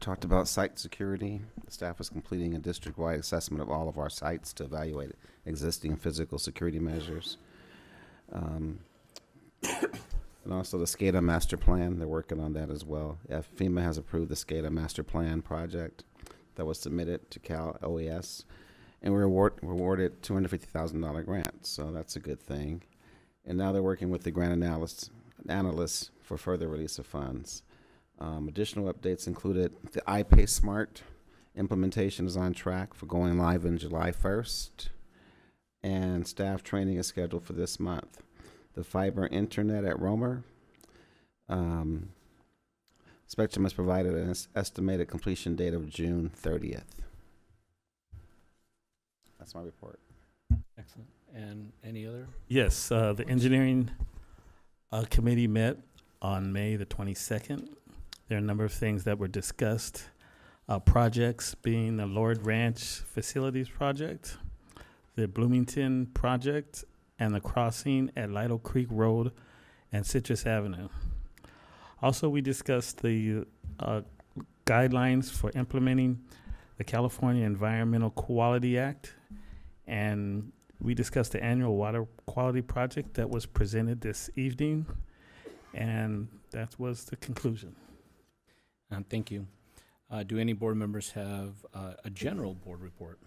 talked about site security. The staff is completing a district-wide assessment of all of our sites to evaluate existing physical security measures. And also the SCADA master plan, they're working on that as well. FEMA has approved the SCADA master plan project that was submitted to Cal OES, and we're awarded $250,000 grant, so that's a good thing. And now they're working with the grant analysts for further release of funds. Additional updates included the iPay Smart implementation is on track for going live in July 1st, and staff training is scheduled for this month. The fiber internet at Romer, Spectrum has provided an estimated completion date of June 30th. That's my report. Excellent. And any other? Yes, the engineering committee met on May the 22nd. There are a number of things that were discussed. Projects being the Lord Ranch Facilities Project, the Bloomington Project, and the crossing at Lido Creek Road and Citrus Avenue. Also, we discussed the guidelines for implementing the California Environmental Quality Act, and we discussed the annual water quality project that was presented this evening, and that was the conclusion. Thank you. Do any board members have a general board report?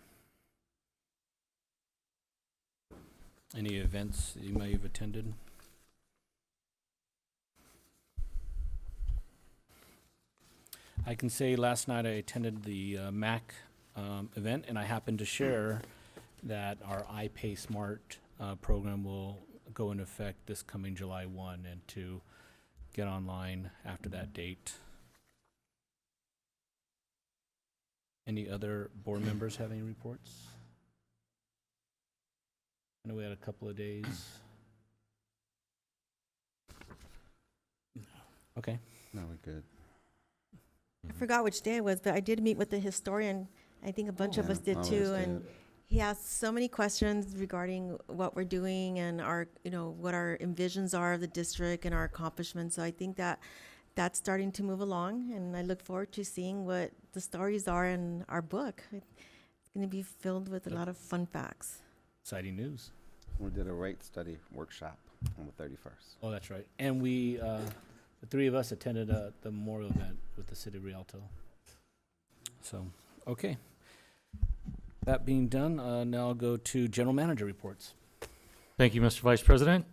Any events you may have attended? I can say last night I attended the MAC event, and I happened to share that our iPay Smart program will go into effect this coming July 1, and to get online after that date. Any other board members have any reports? I know we had a couple of days. Okay. No, we're good. I forgot which day it was, but I did meet with the historian. I think a bunch of Yeah, us did always too, good. and he asked so many questions regarding what we're doing and our, what our envisions are of the district and our accomplishments. So I think that that's starting to move along, and I look forward to seeing what the stories are in our book. It's going to be filled with a lot of fun facts. Exciting news. We did a rate study workshop on the 31st. Oh, that's right. And we, the three of us attended the memorial event with the City of Rialto. So, okay. That being done, now I'll go to general manager reports. Thank you, Mr. Vice President.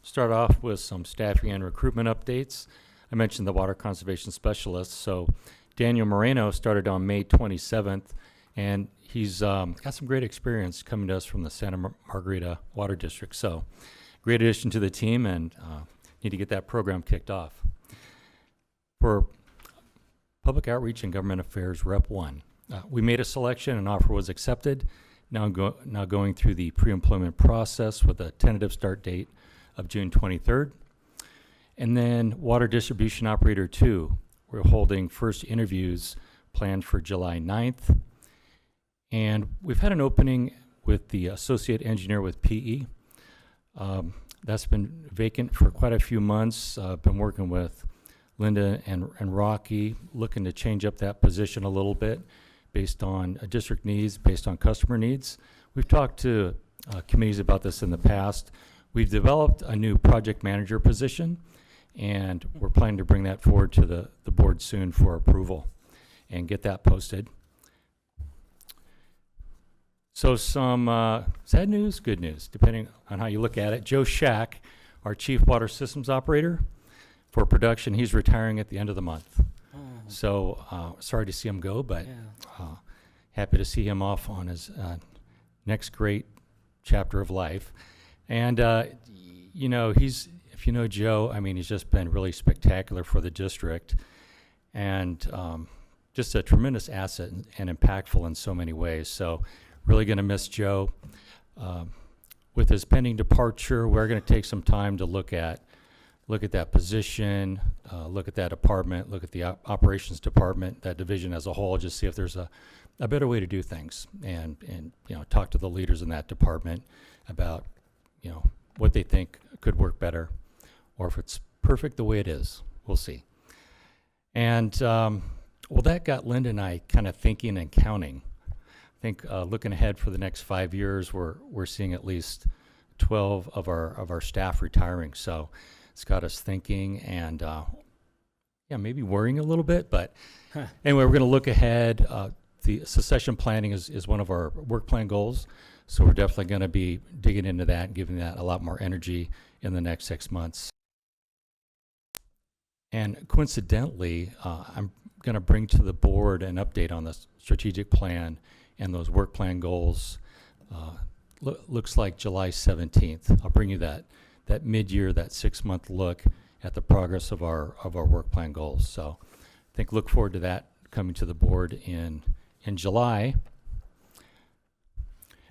Start off with some staffing and recruitment updates. I mentioned the water conservation specialist. So Daniel Moreno started on May 27th, and he's got some great experience coming to us from the Santa Margarita Water District. So great addition to the team, and need to get that program kicked off. For Public Outreach and Government Affairs Rep 1, we made a selection, an offer was accepted. Now going through the pre-employment process with a tentative start date of June 23rd. And then Water Distribution Operator 2, we're holding first interviews planned for July 9th. And we've had an opening with the Associate Engineer with PE. That's been vacant for quite a few months. I've been working with Linda and Rocky, looking to change up that position a little bit based on district needs, based on customer needs. We've talked to committees about this in the past. We've developed a new project manager position, and we're planning to bring that forward to the board soon for approval and get that posted. So some sad news, good news, depending on how you look at it. Joe Shack, our Chief Water Systems Operator for production, he's retiring at the end of the month. So sorry to see him go, but happy to see him off on his next great chapter of life. And, if you know Joe, I mean, he's just been really spectacular for the district, and just a tremendous asset and impactful in so many ways. So really going to miss Joe. With his pending departure, we're going to take some time to look at that position, look at that department, look at the operations department, that division as a whole, just see if there's a better way to do things, and talk to the leaders in that department about what they think could work better, or if it's perfect the way it is. We'll see. And that got Linda and I kind of thinking and counting. I think looking ahead for the next 5 years, we're seeing at least 12 of our staff retiring. So it's got us thinking and maybe worrying a little bit. But anyway, we're going to look ahead. The succession planning is one of our work plan goals. So we're definitely going to be digging into that and giving that a lot more energy in the next 6 months. And coincidentally, I'm going to bring to the board an update on the strategic plan and those work plan goals. Looks like July 17th. I'll bring you that mid-year, that 6-month look at the progress of our work plan goals. So I think look forward to that coming to the board in July.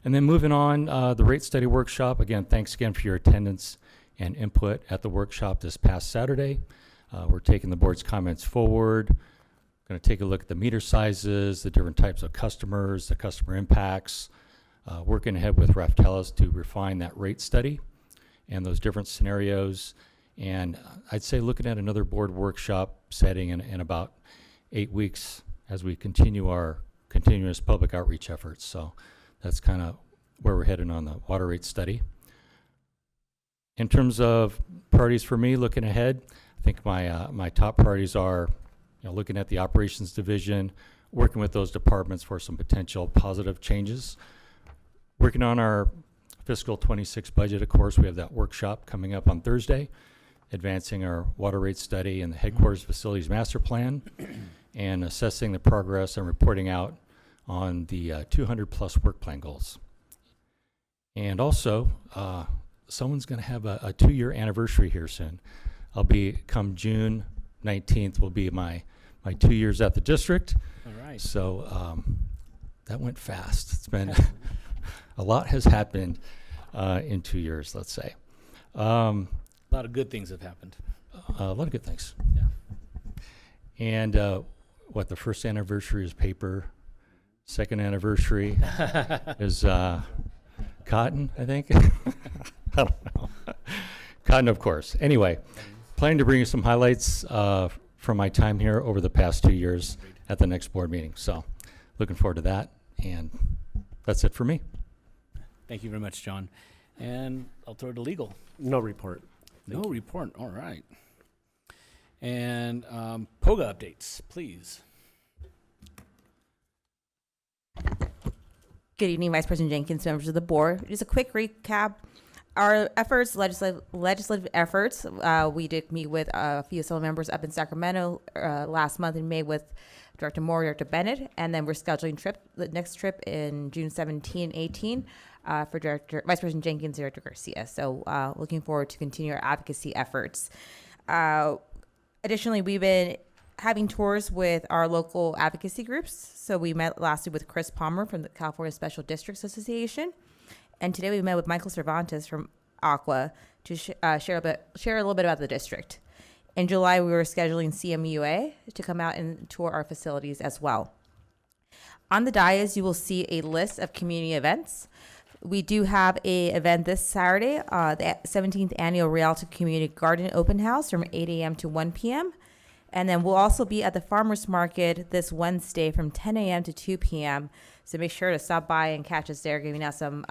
And then moving on, the rate study workshop. Again, thanks again for your attendance and input at the workshop this past Saturday. We're taking the board's comments forward. Going to take a look at the meter sizes, the different types of customers, the customer impacts, working ahead with Raftellus to refine that rate study and those different scenarios. And I'd say looking at another board workshop setting in about 8 weeks as we continue our continuous public outreach efforts. So that's kind of where we're headed on the water rate study. In terms of priorities for me looking ahead, I think my top priorities are, looking at the operations division, working with those departments for some potential positive changes, working on our fiscal 26 budget. Of course, we have that workshop coming up on Thursday, advancing our water rate study and the headquarters facilities master plan, and assessing the progress and reporting out on the 200 plus work plan goals. And also, someone's going to have a 2-year anniversary here soon. I'll be, come June 19th, will be my 2 years at the district. All right. So that went fast. It's been, a lot has happened in 2 years, let's say. A lot of good things have happened. A lot of good things. Yeah. And the first anniversary is paper. Second anniversary is cotton, I think. I don't know. Cotton, of course. Anyway, planning to bring you some highlights from my time here over the past 2 years at the next board meeting. So looking forward to that. And that's it for me. Thank you very much, John. And I'll throw it to legal. No report. No report. All right. And POGA updates, please. Good evening, Vice President Jenkins, members of the board. Just a quick recap. Our efforts, legislative efforts, we did meet with a few civil members up in Sacramento last month in May with Director Moore, Director Bennett, and then we're scheduling the next trip in June 17, 18 for Vice President Jenkins, Director Garcia. So looking forward to continue our advocacy efforts. Additionally, we've been having tours with our local advocacy groups. So we met last week with Chris Palmer from the California Special Districts Association. And today we met with Michael Cervantes from Aqua to share a little bit about the district. In July, we were scheduling CMUA to come out and tour our facilities as well. On the dais, you will see a list of community events. We do have an event this Saturday, the 17th Annual Rialto Community Garden Open House from 8 a.m. to 1 p.m. And then we'll also be at the Farmers Market this Wednesday from 10 a.m. to 2 p.m. So make sure to stop by and catch us there, giving out some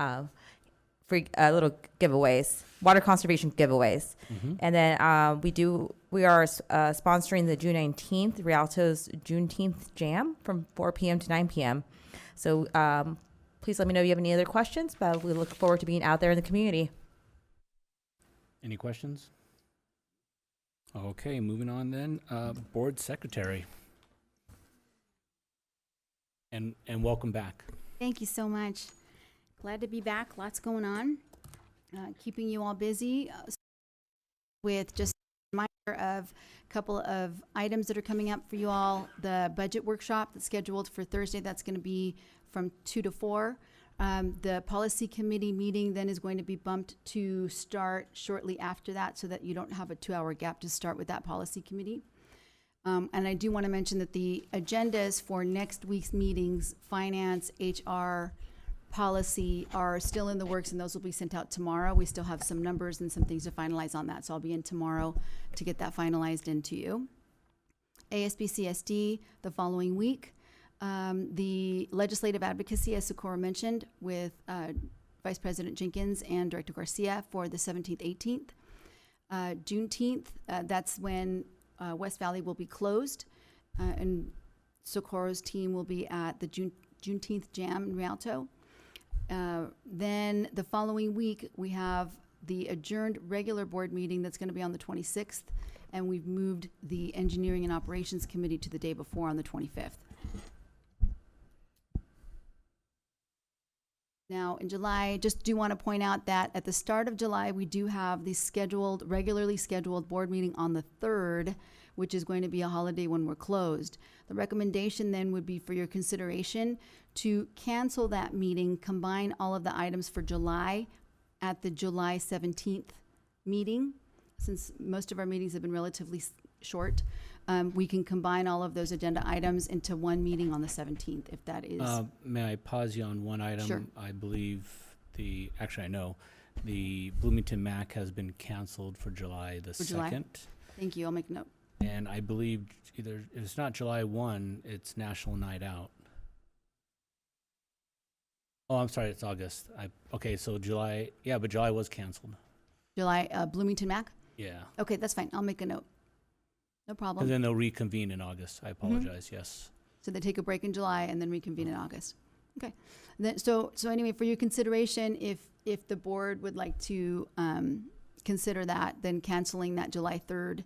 free little giveaways, water conservation giveaways. Mm-hmm. And then we are sponsoring the June 19th Rialto's Juneteenth Jam from 4 p.m. to 9 p.m. So please let me know if you have any other questions, but we look forward to being out there in the community. Any questions? Okay, moving on then. Board Secretary. And welcome back. Thank you so much. Glad to be back. Lots going on. Keeping you all busy with just a reminder of a couple of items that are coming up for you all. The budget workshop that's scheduled for Thursday, that's going to be from 2 to 4. The policy committee meeting then is going to be bumped to start shortly after that so that you don't have a 2-hour gap to start with that policy committee. And I do want to mention that the agendas for next week's meetings, finance, HR, policy, are still in the works, and those will be sent out tomorrow. We still have some numbers and some things to finalize on that, so I'll be in tomorrow to get that finalized into you. ASBCSD the following week. The legislative advocacy, as Socorro mentioned, with Vice President Jenkins and Director Garcia for the 17th, 18th. Juneteenth, that's when West Valley will be closed, and Socorro's team will be at the Juneteenth Jam in Rialto. Then the following week, we have the adjourned regular board meeting that's going to be on the 26th, and we've moved the Engineering and Operations Committee to the day before on the 25th. Now, in July, just do want to point out that at the start of July, we do have the regularly scheduled board meeting on the 3rd, which is going to be a holiday when we're closed. The recommendation then would be for your consideration to cancel that meeting, combine all of the items for July at the July 17th meeting. Since most of our meetings have been relatively short, we can combine all of those agenda items into one meeting on the 17th, if that is. May I pause you on one item? Sure. I believe I know the Bloomington MAC has been canceled for July the 2nd. Thank you, I'll make a note. And I believe if it's not July 1, it's National Night Out. Oh, I'm sorry, it's August. Okay, so July, yeah, but July was canceled. July, Bloomington Mac? Yeah. Okay, that's fine. I'll make a note. No And problem. then they'll reconvene in August. I apologize, yes. So they take a break in July and then reconvene in August. Okay. Then, so anyway, for your consideration, if the board would like to consider that, then canceling that July 3rd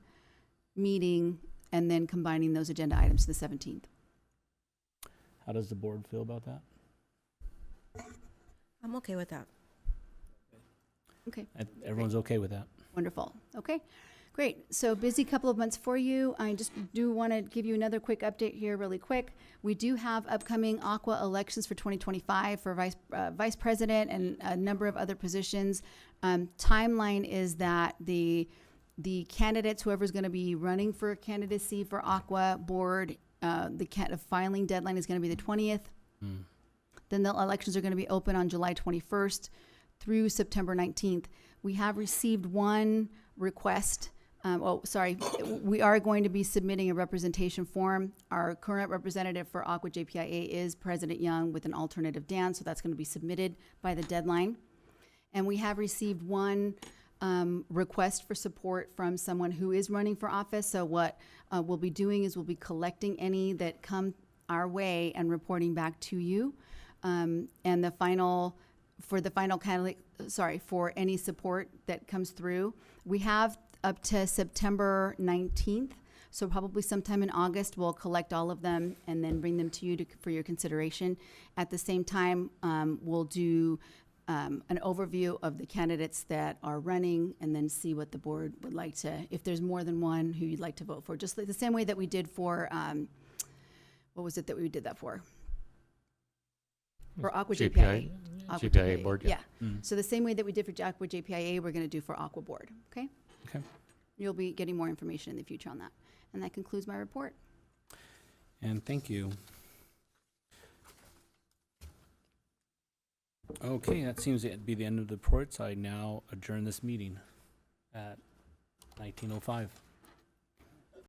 meeting and then combining those agenda items to the 17th. How does the board feel about that? I'm okay with that. Okay. Everyone's okay with that? Wonderful. Okay, great. So busy couple of months for you. I just do want to give you another quick update here really quick. We do have upcoming Aqua elections for 2025 for vice president and a number of other positions. Timeline is that the candidates, whoever's going to be running for candidacy for Aqua board, the filing deadline is going to be the 20th. Then the elections are going to be open on July 21st through September 19th. We have received one request. We are going to be submitting a representation form. Our current representative for Aqua JPIA is President Young with an alternative Dan, so that's going to be submitted by the deadline. And we have received one request for support from someone who is running for office. So what we'll be doing is we'll be collecting any that come our way and reporting back to you. And for any support that comes through, we have up to September 19th. So probably sometime in August, we'll collect all of them and then bring them to you for your consideration. At the same time, we'll do an overview of the candidates that are running and then see what the board would like to, if there's more than one who you'd like to vote for, just like the same way that we did for, what was it that we did that for? For Aqua JPIA. Aqua JPIA board, Yeah. yeah. So the same way that we did for Aqua JPIA, we're going to do for Aqua board. Okay? Okay. You'll be getting more information in the future on that. And that concludes my report. And thank you. Okay, that seems to be the end of the reports. I now adjourn this meeting at 19:05.